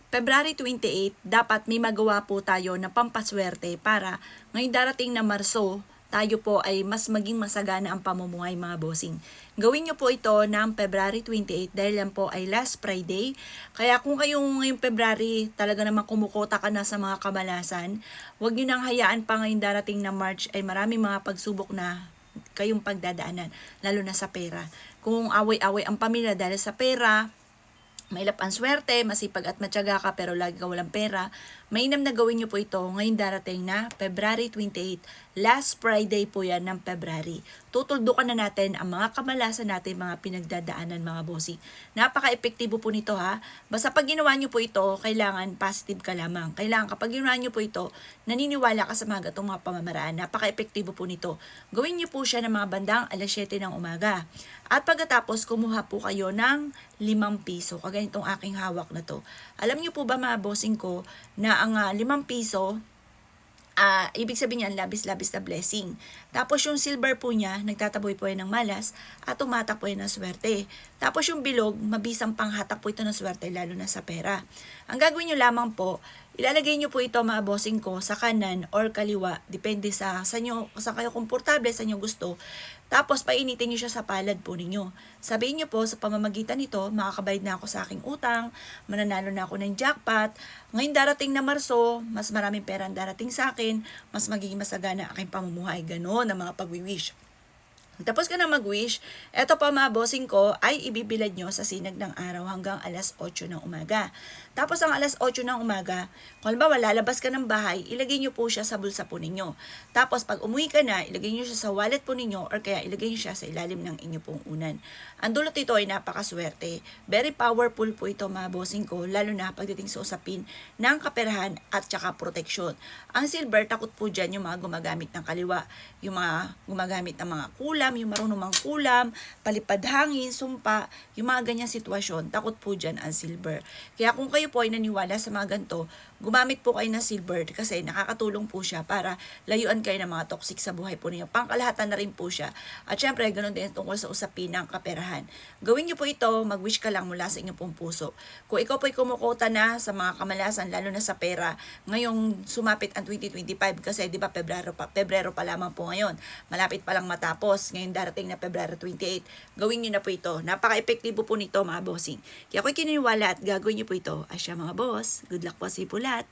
February 28, dapat may magawa po tayo na pampaswerte para ngayong darating na Marso, tayo po ay mas maging masagana ang pamumuhay mga bossing. Gawin nyo po ito ng February 28 dahil yan po ay last Friday. Kaya kung kayong ngayong February talaga naman kumukota ka na sa mga kamalasan, huwag nyo nang hayaan pa ngayong darating na March ay maraming mga pagsubok na kayong pagdadaanan, lalo na sa pera. Kung away-away ang pamilya dahil sa pera, mailap ang swerte, masipag at matyaga ka pero lagi ka walang pera, mainam na gawin nyo po ito ngayong darating na February 28. Last Friday po yan ng February. Tutuldukan na natin ang mga kamalasan natin, mga pinagdadaanan mga bossy. Napaka-epektibo po nito ha. Basta pag ginawa nyo po ito, kailangan positive ka lamang. Kailangan kapag ginawa nyo po ito, naniniwala ka sa mga gatong mga pamamaraan. Napaka-epektibo po nito. Gawin nyo po siya ng mga bandang alas 7 ng umaga. At pagkatapos, kumuha po kayo ng 5 piso. Kagaya itong aking hawak na to. Alam niyo po ba mga bossing ko na ang 5 piso, ibig sabihin niyan, labis-labis na blessing. Tapos yung silver po niya, nagtataboy po yan ng malas at tumatak po yan ng swerte. Tapos yung bilog, mabisang panghatak po ito ng swerte, lalo na sa pera. Ang gagawin nyo lamang po, ilalagay nyo po ito mga bossing ko sa kanan or kaliwa. Depende sa kayo komportable, sa inyo gusto. Tapos painitin nyo siya sa palad po ninyo. Sabihin nyo po sa pamamagitan nito, makakabayad na ako sa aking utang, mananalo na ako ng jackpot. Ngayon darating na Marso, mas maraming pera ang darating sa akin, mas magiging masagana aking pamumuhay. Ganon ang mga pag-wish. Tapos ka na mag-wish, eto pa mga bossing ko ay ibibilad nyo sa sinag ng araw hanggang alas 8 ng umaga. Tapos ang alas 8 ng umaga, kung halimbawa lalabas ka ng bahay, ilagay nyo po siya sa bulsa po ninyo. Tapos pag umuwi ka na, ilagay nyo siya sa wallet po ninyo or kaya ilagay nyo siya sa ilalim ng inyo pong unan. Ang dulot ito ay napakaswerte. Very powerful po ito mga bossing ko, lalo na pagdating sa usapin ng kaperahan at saka proteksyon. Ang silver, takot po dyan yung mga gumagamit ng kaliwa, yung mga gumagamit ng mga kulam, yung marunong mangkulam, palipad hangin, sumpa, yung mga ganyang sitwasyon, takot po dyan ang silver. Kaya kung kayo po ay naniwala sa mga ganito, gumamit po kayo ng silver kasi nakakatulong po siya para layuan kayo ng mga toxic sa buhay po ninyo. Pangkalahatan na rin po siya. At syempre, ganun din tungkol sa usapin ng kaperahan. Gawin nyo po ito, mag-wish ka lang mula sa inyong pong puso. Kung ikaw po ay kumukota na sa mga kamalasan, lalo na sa pera, ngayong sumapit ang 2025 kasi di ba Pebrero pa lamang po ngayon. Malapit pa lang matapos ngayon darating na February 28. Gawin nyo na po ito. Napaka-epektibo po nito mga bossing. Kaya ako'y kininiwala at gagawin nyo po ito. Asya mga boss, good luck po sa ipulat.